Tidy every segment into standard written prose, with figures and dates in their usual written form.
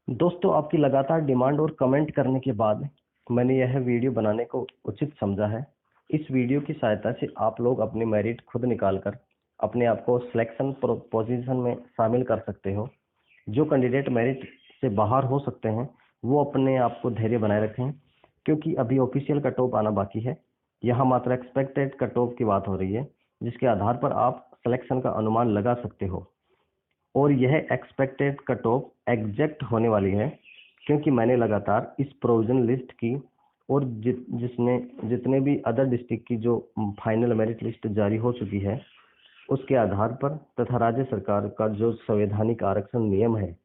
दोस्तों, आपकी लगातार डिमांड और कमेंट करने के बाद मैंने यह वीडियो बनाने को उचित समझा है। इस वीडियो की सहायता से आप लोग अपनी मेरिट खुद निकालकर अपने आप को सिलेक्शन पोजीशन में शामिल कर सकते हो। जो कैंडिडेट मेरिट से बाहर हो सकते हैं वो अपने आप को धैर्य बनाए रखें, क्योंकि अभी ऑफिशियल कट ऑफ आना बाकी है। यहाँ मात्र एक्सपेक्टेड कट ऑफ की बात हो रही है, जिसके आधार पर आप सिलेक्शन का अनुमान लगा सकते हो। और यह एक्सपेक्टेड कट ऑफ एग्जैक्ट होने वाली है, क्योंकि मैंने लगातार इस प्रोविजन लिस्ट की और जितने भी अदर डिस्ट्रिक्ट की जो फाइनल मेरिट लिस्ट जारी हो चुकी है उसके आधार पर तथा राज्य सरकार का जो संवैधानिक आरक्षण नियम है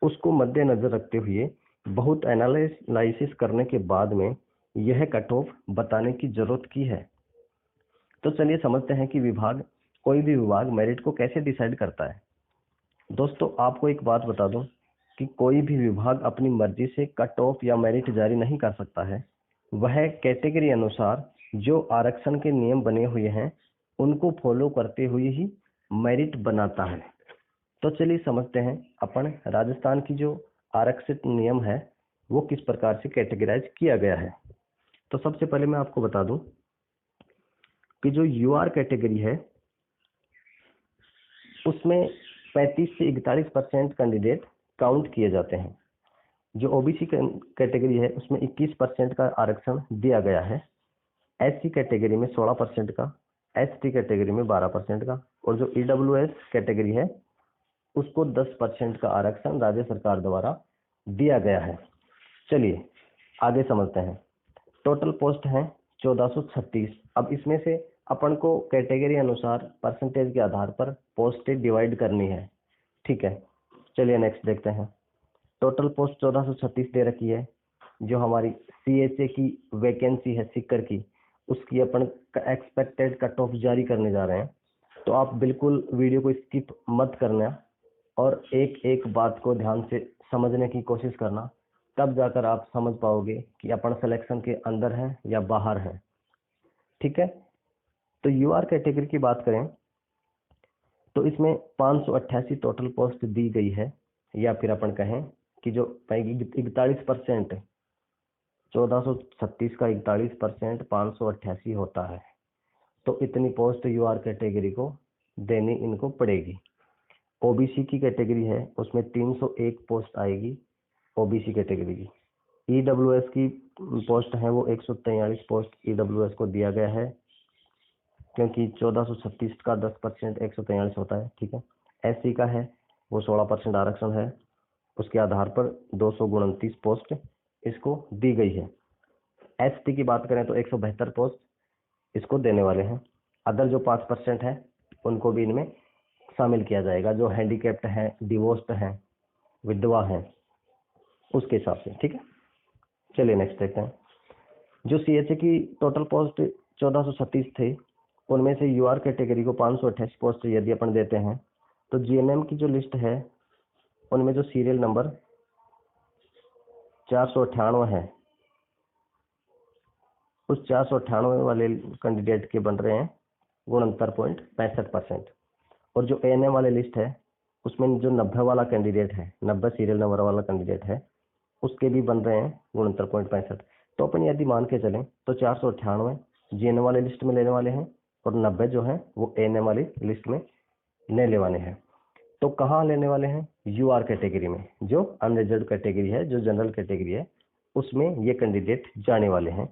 उसको मद्देनजर रखते हुए बहुत एनालिसिस करने के बाद में यह कट ऑफ बताने की जरूरत की है। तो चलिए समझते हैं कि कोई भी विभाग मेरिट को कैसे डिसाइड करता है। दोस्तों, आपको एक बात बता दूं कि कोई भी विभाग अपनी मर्जी से कट ऑफ या मेरिट जारी नहीं कर सकता है। वह कैटेगरी अनुसार जो आरक्षण के नियम बने हुए हैं उनको फॉलो करते हुए ही मेरिट बनाता है। तो चलिए समझते हैं अपन राजस्थान की जो आरक्षित नियम है वो किस प्रकार से कैटेगराइज किया गया है। तो सबसे पहले मैं आपको बता दूं कि जो यूआर कैटेगरी है उसमें 35 से 41% कैंडिडेट काउंट किए जाते हैं। जो ओबीसी कैटेगरी है उसमें 21% का आरक्षण दिया गया है। एससी कैटेगरी में 16% का, एसटी कैटेगरी में 12% का, और जो ईडब्ल्यूएस कैटेगरी है उसको 10% का आरक्षण राज्य सरकार द्वारा दिया गया है। चलिए आगे समझते हैं। टोटल पोस्ट है 1436। अब इसमें से अपन को कैटेगरी अनुसार परसेंटेज के आधार पर पोस्टें डिवाइड करनी है। ठीक है, चलिए नेक्स्ट देखते हैं। टोटल पोस्ट 1436 दे रखी है। जो हमारी सीएचए की वैकेंसी है सीकर की, उसकी अपन एक्सपेक्टेड कट ऑफ जारी करने जा रहे हैं। तो आप बिल्कुल वीडियो को स्किप मत करना और एक एक बात को ध्यान से समझने की कोशिश करना, तब जाकर आप समझ पाओगे कि अपन सिलेक्शन के अंदर हैं या बाहर हैं। ठीक है, तो यूआर कैटेगरी की बात करें तो इसमें 588 टोटल पोस्ट दी गई है, या फिर अपन कहें कि जो 41%, 1436 का 41% 588 होता है। तो इतनी पोस्ट यूआर कैटेगरी को देनी इनको पड़ेगी। ओबीसी की कैटेगरी है उसमें 301 पोस्ट आएगी ओबीसी कैटेगरी की। ईडब्ल्यूएस की पोस्ट है वो 143 पोस्ट ईडब्ल्यूएस को दिया गया है, क्योंकि 1436 का 10% 143 होता है। ठीक है, एससी का है वो 16% आरक्षण है, उसके आधार पर 229 पोस्ट इसको दी गई है। एसटी की बात करें तो 172 पोस्ट इसको देने वाले हैं। अदर जो 5% है उनको भी इनमें शामिल किया जाएगा, जो हैंडीकैप्ड है, डिवोर्स्ड है, विधवा है, उसके हिसाब से। ठीक है, चलिए नेक्स्ट देखते हैं। जो सीएचए की टोटल पोस्ट 1436 थे उनमें से यूआर कैटेगरी को 528 पोस्ट यदि अपन देते हैं तो जीएनएम की जो लिस्ट है उनमें जो सीरियल नंबर 498 है उस 498 वाले कैंडिडेट के बन रहे हैं 69.65%। और जो एएनएम वाले लिस्ट है उसमें जो 90 वाला कैंडिडेट है, 90 सीरियल नंबर वाला कैंडिडेट है, उसके भी बन रहे हैं 69.65। तो अपन यदि मान के चलें तो 498 जीएनएम वाले लिस्ट में लेने वाले हैं और 90 जो है वो एएनएम वाली लिस्ट में लेने वाले हैं। तो कहाँ लेने वाले हैं? यूआर कैटेगरी में, जो अनरिजर्व कैटेगरी है, जो जनरल कैटेगरी है, उसमें ये कैंडिडेट जाने वाले हैं।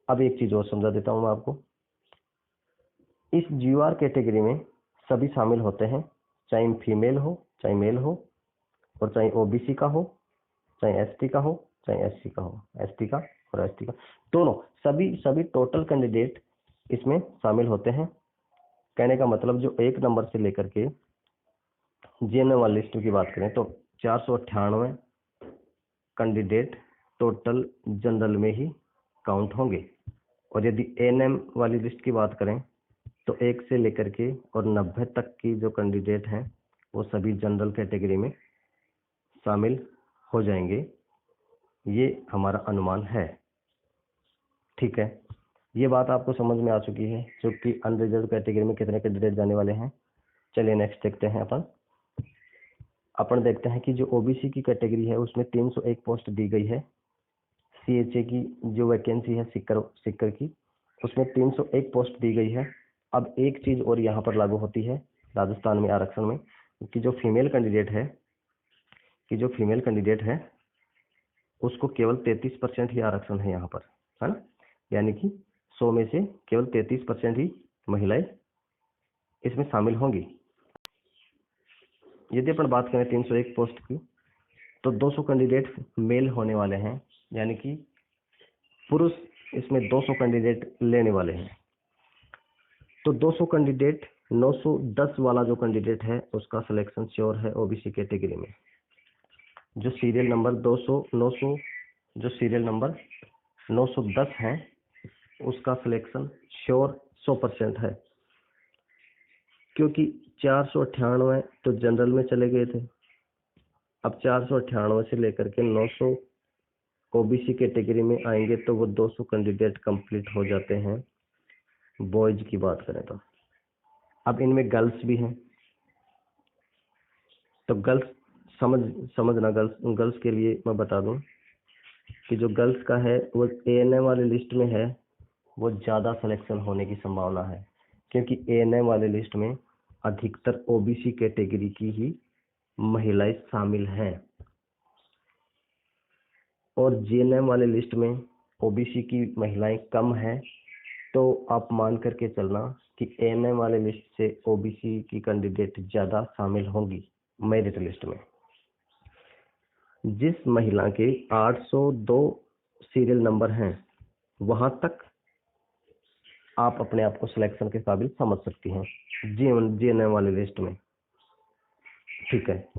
अब एक चीज और समझा देता हूं मैं आपको। इस यूआर कैटेगरी में सभी शामिल होते हैं, चाहे फीमेल हो चाहे मेल हो, और चाहे ओबीसी का हो चाहे एसटी का हो चाहे एससी का हो, एसटी का और एसटी का दोनों, सभी टोटल कैंडिडेट इसमें शामिल होते हैं। कहने का मतलब जो एक नंबर से लेकर के जीएनएम वाली लिस्ट की बात करें तो 498 कैंडिडेट टोटल जनरल में ही काउंट होंगे। और यदि एएनएम वाली लिस्ट की बात करें तो 1 से लेकर के और 90 तक की जो कैंडिडेट हैं वो सभी जनरल कैटेगरी में शामिल हो जाएंगे। ये हमारा अनुमान है। ठीक है, ये बात आपको समझ में आ चुकी है, जो कि अनरिजर्व कैटेगरी में कितने कैंडिडेट जाने वाले हैं। चलिए नेक्स्ट देखते हैं अपन। अपन देखते हैं कि जो ओबीसी की कैटेगरी है उसमें 301 पोस्ट दी गई है। सीएचए की जो वैकेंसी है सिक्कर की, उसमें 301 पोस्ट दी गई है। अब एक चीज और यहाँ पर लागू होती है राजस्थान में आरक्षण में, कि जो फीमेल कैंडिडेट है उसको केवल 33% ही आरक्षण है यहाँ पर, है ना। यानी कि 100 में से केवल 33% ही महिलाएं इसमें शामिल होंगी। यदि अपन बात करें 301 पोस्ट की, तो 200 कैंडिडेट मेल होने वाले हैं, यानी कि पुरुष इसमें 200 कैंडिडेट लेने वाले हैं। तो 200 कैंडिडेट 910 वाला जो कैंडिडेट है उसका सिलेक्शन श्योर है ओबीसी कैटेगरी में। जो सीरियल नंबर 910 है उसका सिलेक्शन श्योर 100% है, क्योंकि 498 तो जनरल में चले गए थे। अब 498 से लेकर के 900 ओबीसी कैटेगरी में आएंगे तो वो 200 कैंडिडेट कंप्लीट हो जाते हैं बॉयज की बात करें तो। अब इनमें गर्ल्स भी हैं, तो गर्ल्स समझना, गर्ल्स के लिए मैं बता दूं कि जो गर्ल्स का है वो एएनएम वाली लिस्ट में है, वो ज़्यादा सिलेक्शन होने की संभावना है, क्योंकि एएनएम वाली लिस्ट में अधिकतर ओबीसी कैटेगरी की ही महिलाएं शामिल हैं, और जीएनएम वाले लिस्ट में ओबीसी की महिलाएं कम हैं। तो आप मान करके चलना कि एएनएम वाले लिस्ट से ओबीसी की कैंडिडेट ज़्यादा शामिल होंगी मेरिट लिस्ट में। जिस महिला के 802 सीरियल नंबर हैं वहां तक आप अपने आप को सिलेक्शन के काबिल समझ सकती हैं जीएनएम वाली लिस्ट में, ठीक है।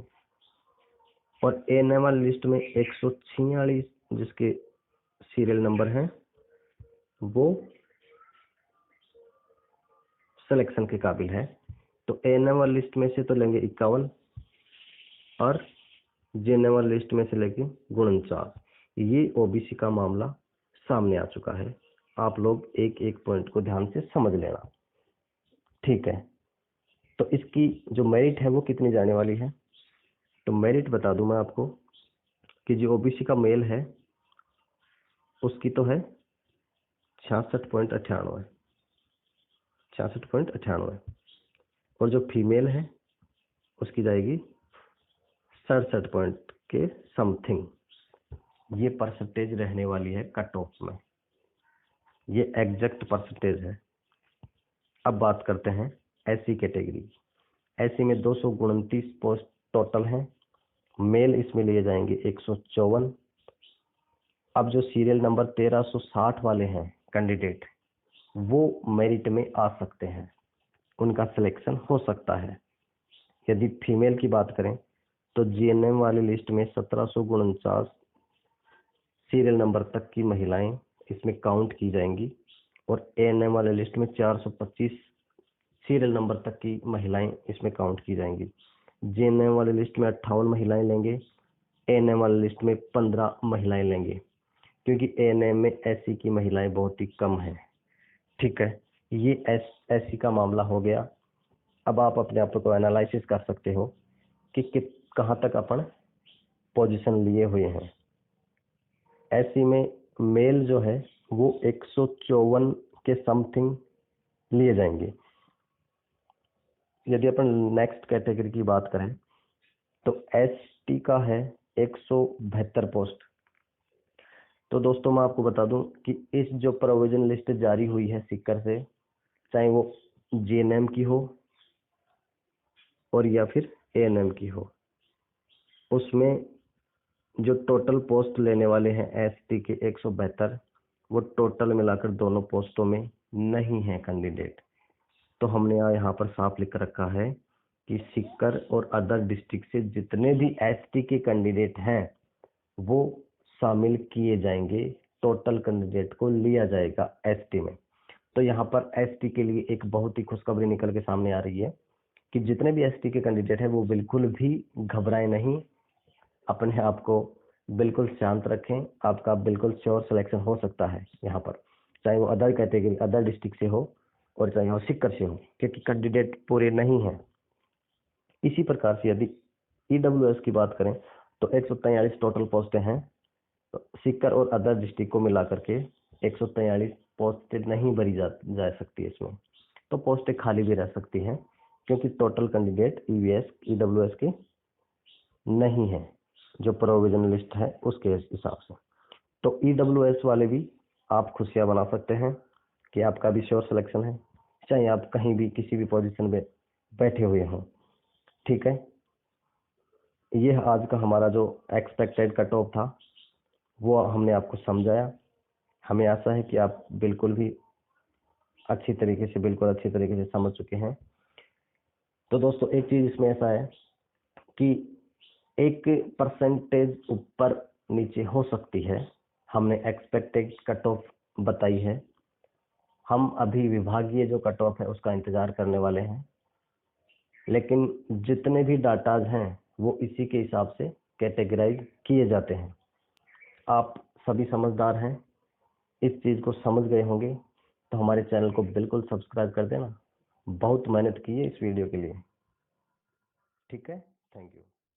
और एएनएम वाली लिस्ट में 146 जिसके सीरियल नंबर हैं वो सिलेक्शन के काबिल है। तो एएनएम वाली लिस्ट में से तो लेंगे 51 और जीएनएम वाली लिस्ट में से लेंगे 49। ये ओबीसी का मामला सामने आ चुका है। आप लोग एक एक पॉइंट को ध्यान से समझ लेना, ठीक है। तो इसकी जो मेरिट है वो कितनी जाने वाली है, तो मेरिट बता दूं मैं आपको कि जो ओबीसी का मेल है उसकी तो है 66.98 और जो फीमेल है उसकी जाएगी 67 पॉइंट के समथिंग। ये परसेंटेज रहने वाली है कट ऑफ में, ये एग्जैक्ट परसेंटेज है। अब बात करते हैं एससी कैटेगरी। एससी में 229 पोस्ट टोटल हैं, मेल इसमें लिए जाएंगे 154। अब जो सीरियल नंबर 1360 वाले हैं कैंडिडेट, वो मेरिट में आ सकते हैं, उनका सिलेक्शन हो सकता है। यदि फीमेल की बात करें तो जीएनएम वाली लिस्ट में 1749 सीरियल नंबर तक की महिलाएं इसमें काउंट की जाएंगी, और एएनएम वाले लिस्ट में 425 सीरियल नंबर तक की महिलाएं इसमें काउंट की जाएंगी। जीएनएम वाली लिस्ट में 58 महिलाएं लेंगे, एएनएम वाली लिस्ट में 15 महिलाएं लेंगे, क्योंकि एएनएम में एससी की महिलाएं बहुत ही कम हैं, ठीक है। ये एससी का मामला हो गया। अब आप अपने आप को एनालिसिस कर सकते हो कि कहाँ तक अपन पोजीशन लिए हुए हैं। एससी में मेल जो है वो 154 के समथिंग लिए जाएंगे। यदि अपन नेक्स्ट कैटेगरी की बात करें तो एसटी का है 172 पोस्ट। तो दोस्तों मैं आपको बता दूं कि इस जो प्रोविजन लिस्ट जारी हुई है सिक्कर से, चाहे वो जीएनएम की हो और या फिर एएनएम की हो, उसमें जो टोटल पोस्ट लेने वाले हैं एसटी के 172, वो टोटल मिलाकर दोनों पोस्टों में नहीं है कैंडिडेट। तो हमने यहाँ पर साफ लिख रखा है कि सिक्कर और अदर डिस्ट्रिक्ट से जितने भी एसटी के कैंडिडेट हैं वो शामिल किए जाएंगे, टोटल कैंडिडेट को लिया जाएगा एसटी में। तो यहाँ पर एसटी के लिए एक बहुत ही खुशखबरी निकल के सामने आ रही है कि जितने भी एसटी के कैंडिडेट हैं वो बिल्कुल भी घबराए नहीं, अपने आप को बिल्कुल शांत रखें। आपका बिल्कुल श्योर सिलेक्शन हो सकता है यहाँ पर, चाहे वो अदर कैटेगरी अदर डिस्ट्रिक्ट से हो और चाहे वो सिक्कर से हो, क्योंकि कैंडिडेट पूरे नहीं हैं। इसी प्रकार से यदि EWS की बात करें तो 143 टोटल पोस्टें हैं। तो सीकर और अदर डिस्ट्रिक्ट को मिला करके 143 पोस्टें नहीं भरी जा सकती है इसमें, तो पोस्टें खाली भी रह सकती हैं क्योंकि टोटल कैंडिडेट EWS के नहीं है, जो प्रोविजनल लिस्ट है उसके हिसाब से। तो EWS वाले भी आप खुशियां बना सकते हैं कि आपका भी श्योर सिलेक्शन है, चाहे आप कहीं भी किसी भी पोजीशन में बैठे हुए हों। ठीक है, यह आज का हमारा जो एक्सपेक्टेड कट ऑफ था वो हमने आपको समझाया। हमें आशा है कि आप बिल्कुल अच्छी तरीके से समझ चुके हैं। तो दोस्तों एक चीज इसमें ऐसा है कि 1% ऊपर नीचे हो सकती है। हमने एक्सपेक्टेड कट ऑफ बताई है, हम अभी विभागीय जो कट ऑफ है उसका इंतजार करने वाले हैं, लेकिन जितने भी डाटाज हैं वो इसी के हिसाब से कैटेगराइज किए जाते हैं। आप सभी समझदार हैं, इस चीज को समझ गए होंगे, तो हमारे चैनल को बिल्कुल सब्सक्राइब कर देना। बहुत मेहनत की है इस वीडियो के लिए। ठीक है, थैंक यू।